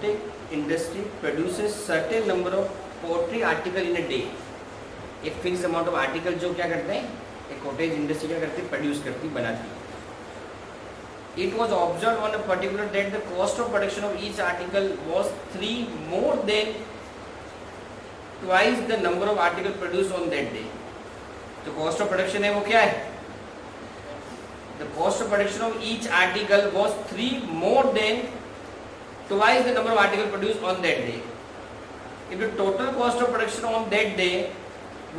cottage industry produces certain number of poultry article in a day. एक fix amount of article जो क्या करते हैं, एक कॉटेज इंडस्ट्री क्या करती है, प्रोड्यूस करती, बनाती है. It was observed on a particular that the cost of production of each article was 3 more than twice the number of article produced on that day. तो cost of production है वो क्या है? The cost of production of each article was 3 more than twice the number of article produced on that day. If the total cost of production on that day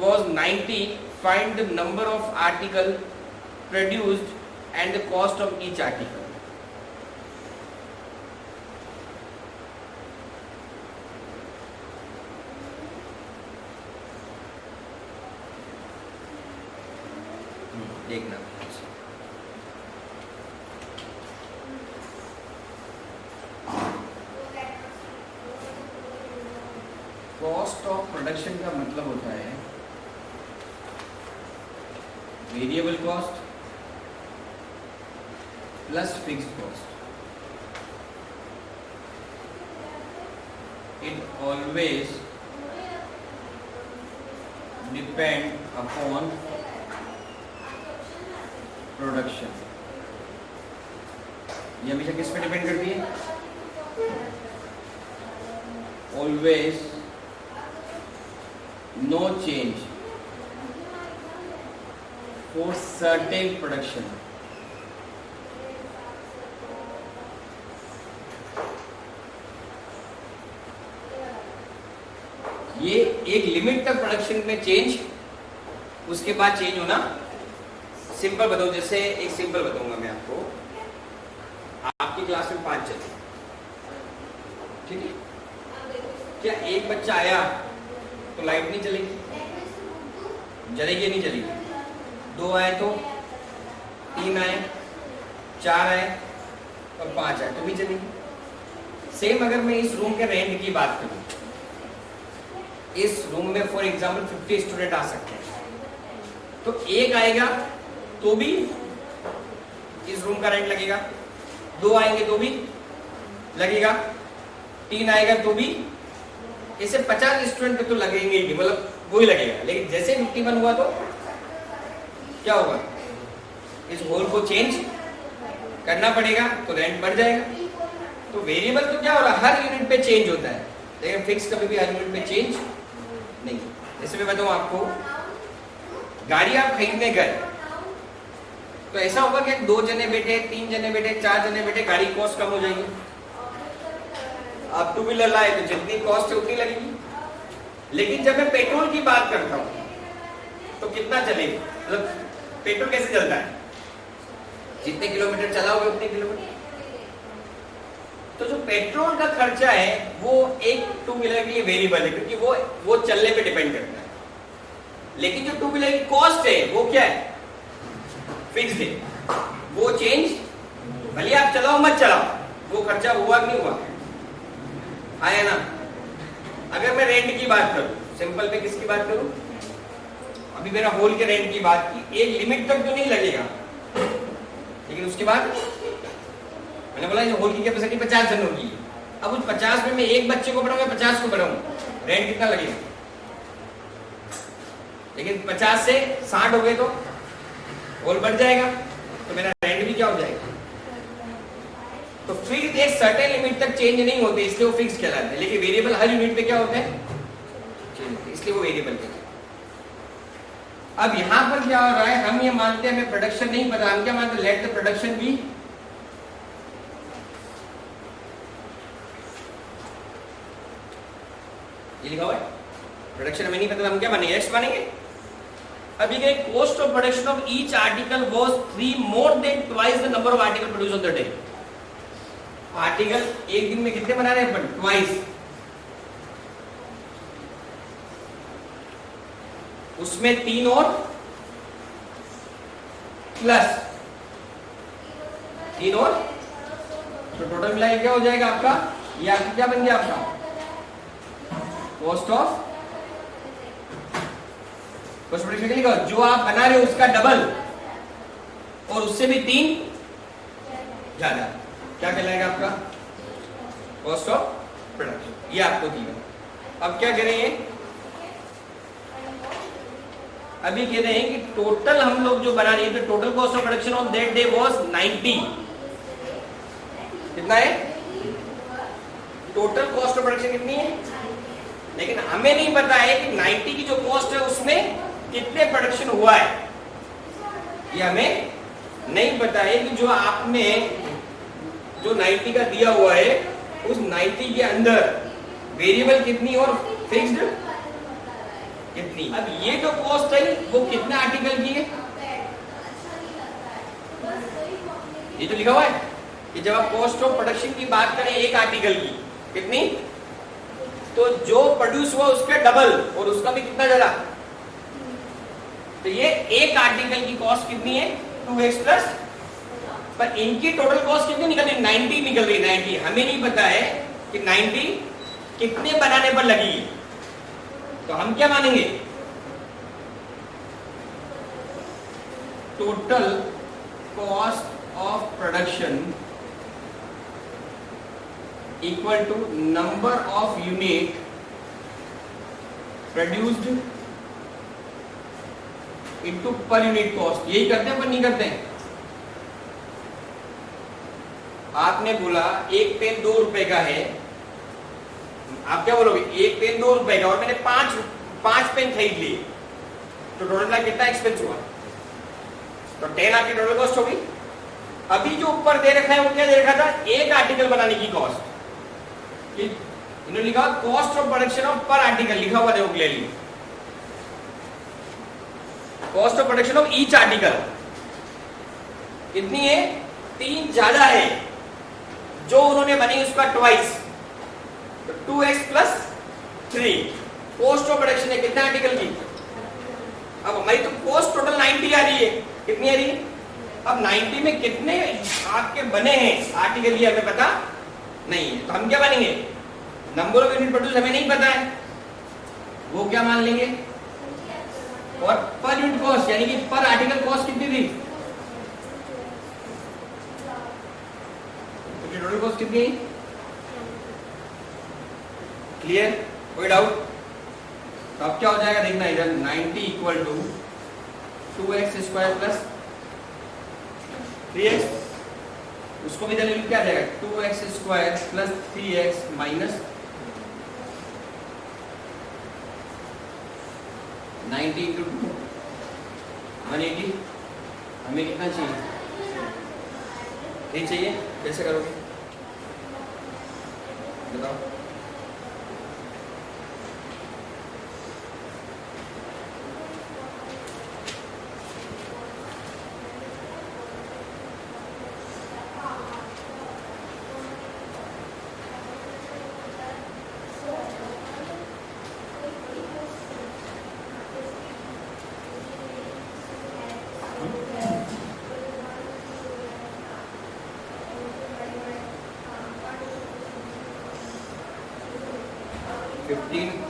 was 90, find the number of article produced and the cost of each article. देखना cost of production का मतलब होता है variable cost plus fixed cost. It always depend upon production. ये हमेशा किस पे depend करती है? Always no change for certain production. ये एक लिमिट तक प्रोडक्शन में चेंज, उसके बाद चेंज होना. सिंपल बताऊं, जैसे एक सिंपल बताऊंगा मैं आपको. आपकी क्लास में 5 चले, ठीक है? क्या एक बच्चा आया तो लाइट नहीं चलेगी? जलेगी या नहीं जलेगी? 2 आए तो, 3 आए, 4 आए और 5 आए तो भी चलेगी. सेम अगर मैं इस रूम के रेंट की बात करूं, इस रूम में फॉर एग्जांपल 50 स्टूडेंट आ सकते हैं, तो एक आएगा तो भी इस रूम का रेंट लगेगा, 2 आएंगे तो भी लगेगा, 3 आएगा तो भी. इसे 50 स्टूडेंट पे तो लगेंगे ही, मतलब वही लगेगा. लेकिन जैसे 51 हुआ तो क्या होगा? इस होल को चेंज करना पड़ेगा, तो रेंट बढ़ जाएगा. तो वेरिएबल तो क्या हो रहा है, हर यूनिट पे चेंज होता है, लेकिन फिक्स कभी भी हर यूनिट पे चेंज नहीं. जैसे मैं बताऊं आपको, गाड़ी आप खरीदने गए तो ऐसा होगा कि 2 जने बैठे, 3 जने बैठे, 4 जने बैठे, गाड़ी की कॉस्ट कम हो जाएगी. आप 2 व्हीलर लाए तो जितनी कॉस्ट है उतनी लगेगी. लेकिन जब मैं पेट्रोल की बात करता हूं तो कितना चलेगी, मतलब पेट्रोल कैसे चलता है? जितने किलोमीटर चलाओगे उतने किलोमीटर. तो जो पेट्रोल का खर्चा है वो एक 2 व्हीलर के लिए वेरिएबल है, क्योंकि वो चलने पे डिपेंड करता है. लेकिन जो 2 व्हीलर की कॉस्ट है वो क्या है? फिक्स्ड है. वो चेंज, भले आप चलाओ मत चलाओ, वो खर्चा हुआ कि नहीं हुआ, आया ना. अगर मैं रेंट की बात करूं, सिंपल में किसकी बात करूं? अभी मेरा होल के रेंट की बात की, एक लिमिट तक तो नहीं लगेगा, लेकिन उसके बाद मैंने बोला होल की कैपेसिटी 50 जनों की. अब उस 50 में मैं एक बच्चे को पढ़ाऊंगा, 50 को पढ़ाऊंगा, रेंट कितना लगेगा? लेकिन 50 से 60 हो गए तो होल बढ़ जाएगा, तो मेरा रेंट भी क्या हो जाएगा. तो फिक्स एक सर्टेन लिमिट तक चेंज नहीं होते, इसलिए वो फिक्स कहलाते हैं. लेकिन वेरिएबल हर यूनिट पे क्या होते हैं? चेंज, इसलिए वो वेरिएबल कहलाते हैं. अब यहां पर क्या हो रहा है, हम ये मानते हैं हमें प्रोडक्शन नहीं पता, हम क्या मानते हैं? लेट द प्रोडक्शन बी ये लिखा हुआ है, प्रोडक्शन हमें नहीं पता, हम क्या मानेंगे? एक्स मानेंगे. अभी के cost of production of each article was 3 more than twice the number of article produce on the day. Article एक दिन में कितने बना रहे हैं अपन? ट्वाइस. उसमें 3 और प्लस 3 और, तो टोटल मिलाकर क्या हो जाएगा आपका? ये आपका क्या बन गया? आपका कॉस्ट ऑफ प्रोडक्शन लिखा, जो आप बना रहे हो उसका डबल और उससे भी 3 ज्यादा, क्या कहलाएगा आपका? कॉस्ट ऑफ प्रोडक्शन, ये आपको दिया। अब क्या कह रहे हैं, अभी कह रहे हैं कि टोटल हम लोग जो बना रहे हैं, तो total cost of production of that day was 90। कितना है टोटल कॉस्ट ऑफ प्रोडक्शन, कितनी है? लेकिन हमें नहीं पता है कि 90 की जो कॉस्ट है उसमें कितने प्रोडक्शन हुआ है, ये हमें नहीं पता है। कि जो आपने जो 90 का दिया हुआ है, उस 90 के अंदर वेरिएबल कितनी और फिक्स्ड कितनी। अब ये जो कॉस्ट है वो कितने आर्टिकल की है, ये तो लिखा हुआ है कि जब आप कॉस्ट ऑफ प्रोडक्शन की बात करें एक आर्टिकल की कितनी, तो जो प्रोड्यूस हुआ उसके डबल और उसका भी कितना जरा, तो ये एक आर्टिकल की कॉस्ट कितनी है 2x प्लस, पर इनकी टोटल कॉस्ट कितनी निकल रही, 90 निकल रही। 90 हमें नहीं पता है कि 90 कितने बनाने पर लगी है, तो हम क्या मानेंगे, total cost of production equal to number of unit produced into per unit cost. यही करते हैं पर नहीं करते हैं। आपने बोला एक पेन 2 रुपए का है, आप क्या बोलोगे, एक पेन 2 रुपए का और मैंने पांच पेन खरीद लिए, तो टोटल कितना एक्सपेंस हुआ, तो 10 आपकी टोटल कॉस्ट होगी। अभी जो ऊपर दे रखा है वो क्या दे रखा था, एक आर्टिकल बनाने की कॉस्ट, इन्होंने लिखा कॉस्ट ऑफ प्रोडक्शन ऑफ पर आर्टिकल, लिखा हुआ देखो clearly, cost of production of each article कितनी है, 3 ज्यादा है, जो उन्होंने बनी उसका ट्वाइस, तो 2x plus 3 cost of production है कितने आर्टिकल की। अब हमारी तो कॉस्ट टोटल 90 आ रही है, कितनी आ रही है, अब 90 में कितने आपके बने हैं आर्टिकल ये हमें पता नहीं है, तो हम क्या मानेंगे, नंबर ऑफ यूनिट प्रोड्यूस हमें नहीं पता है, वो क्या मान लेंगे, और पर यूनिट कॉस्ट यानी कि पर आर्टिकल कॉस्ट कितनी थी, टोटल कॉस्ट कितनी, क्लियर, कोई डाउट। तो अब क्या हो जाएगा देखना इधर, 90 equal to 2x square plus 3x, उसको भी वैल्यू क्या आ जाएगा, 2x square plus 3x minus 90 into 2 180। हमें कितना चाहिए, नहीं चाहिए, कैसे करोगे बताओ।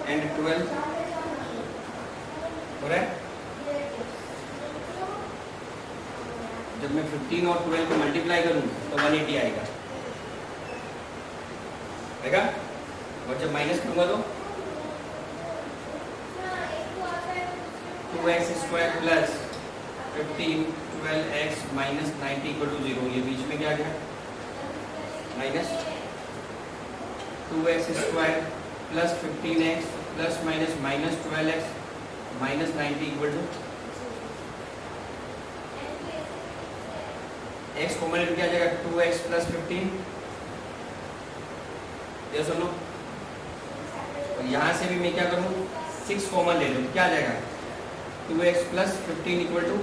एंड 12 हो रहा है, जब मैं 15 और 12 को मल्टीप्लाई करूं तो 180 आएगा, और जब माइनस करूंगा तो 2x square plus 15 12x minus 90 equal to 0, ये बीच में क्या गया, minus 2x square plus 15x plus minus minus 12x minus 90 equal to x common लेकर क्या आ जाएगा, 2x प्लस 15, ये सुनो, और यहाँ से भी मैं क्या करूँ 6 कॉमन ले लूँ, क्या आ जाएगा 2x प्लस 15 इक्वल टू,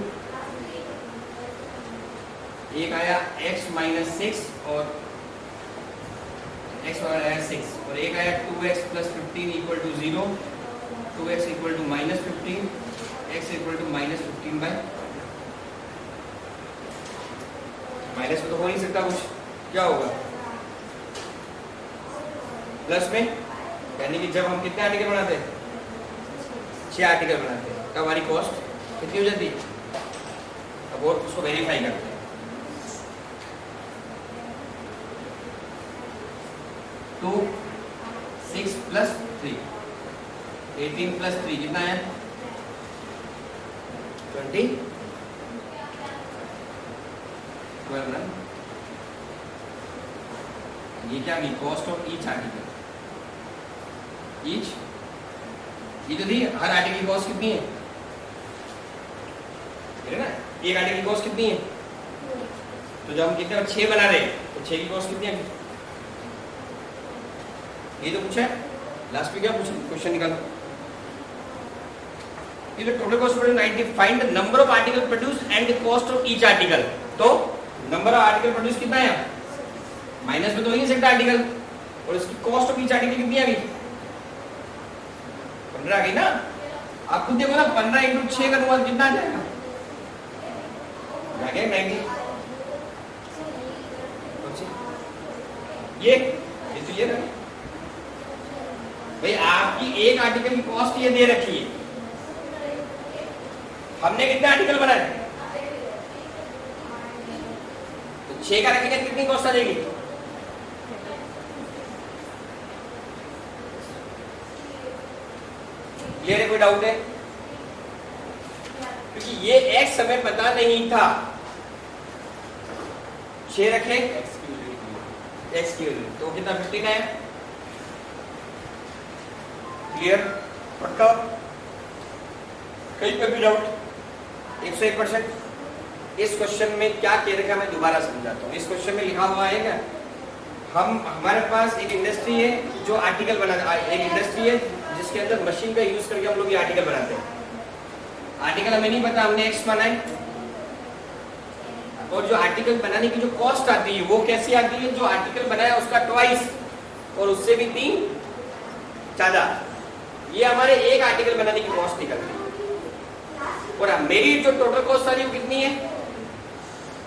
एक आया x माइनस 6 और x आया 6, और एक आया 2x plus 15 equal to 0, 2x equal to minus 15, x equal to minus 15 by minus में तो हो नहीं सकता कुछ, क्या होगा प्लस में, यानी कि जब हम कितने आर्टिकल बनाते हैं, 6 आर्टिकल बनाते हैं, तब हमारी कॉस्ट कितनी हो जाती है। अब और उसको वेरीफाई करते हैं, तो 6 प्लस 3, 18 प्लस 3 कितना है 20, 12 ना। ये क्या गई cost of each article, each ये तो दी हर आर्टिकल की कॉस्ट कितनी है ना, एक आर्टिकल की कॉस्ट कितनी है, तो जब हम कितने 6 बना रहे तो 6 की कॉस्ट कितनी है, ये तो पूछा है लास्ट में, क्या पूछा क्वेश्चन निकालो, ये तो total cost 90, find the number of article produce and the cost of each article, तो नंबर ऑफ आर्टिकल प्रोड्यूस कितना है माइनस में तो नहीं सकता आर्टिकल, और इसकी कॉस्ट ऑफ ईच आर्टिकल कितनी आ गई 15 आ गई ना। आप खुद देखो ना 15 इंटू 6 का अनुपात कितना आ जाएगा 90, ये तो ये ना भाई, आपकी एक आर्टिकल की कॉस्ट ये दे रखी है, हमने कितने आर्टिकल बनाए तो 6 का रखेंगे कितनी कॉस्ट आ जाएगी, क्लियर है, कोई डाउट है, क्योंकि ये x समय पता नहीं था, 6 रखे x की वैल्यू तो कितना 15 है, क्लियर, पक्का, कहीं पे भी डाउट 101%। इस क्वेश्चन में क्या कह रखा है मैं दोबारा समझाता हूँ। इस क्वेश्चन में लिखा हुआ है क्या, हमारे पास एक इंडस्ट्री है जो आर्टिकल बना, एक इंडस्ट्री है जिसके अंदर मशीन का यूज करके हम लोग ये आर्टिकल बनाते हैं, आर्टिकल हमें नहीं पता, हमने एक्स माना है, और जो आर्टिकल बनाने की जो कॉस्ट आती है वो कैसी आती है, जो आर्टिकल बनाया उसका ट्वाइस और उससे भी 3 ज्यादा, ये हमारे एक आर्टिकल बनाने की कॉस्ट निकलती है, और मेरी जो टोटल कॉस्ट आ रही है वो कितनी है,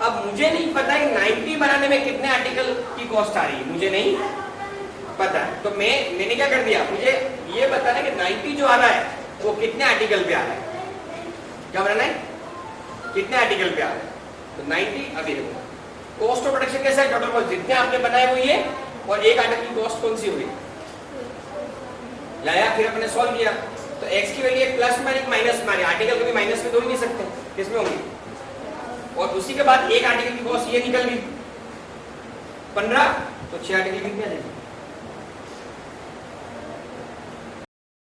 अब मुझे नहीं पता है 90 बनाने में कितने आर्टिकल की कॉस्ट आ रही है, मुझे नहीं पता है, तो मैंने क्या कर दिया, मुझे ये बताना है कि 90 जो आ रहा है वो कितने आर्टिकल पे आ रहा है, क्या बनाना है कितने आर्टिकल पे आ रहा है, तो 90 अभी देखो कॉस्ट ऑफ प्रोडक्शन कैसा है, टोटल कॉस्ट जितने आपने बनाए वो ये, और एक आर्टिकल की कॉस्ट कौन सी होगी, लाया फिर अपने सॉल्व किया, तो x की वैल्यू एक प्लस में एक माइनस में, आर्टिकल कभी माइनस में तो ही नहीं सकते, किसमें होगी, और उसी के बाद एक आर्टिकल की कॉस्ट ये निकल गई 15, तो 6 आर्टिकल कितने आ जाएंगे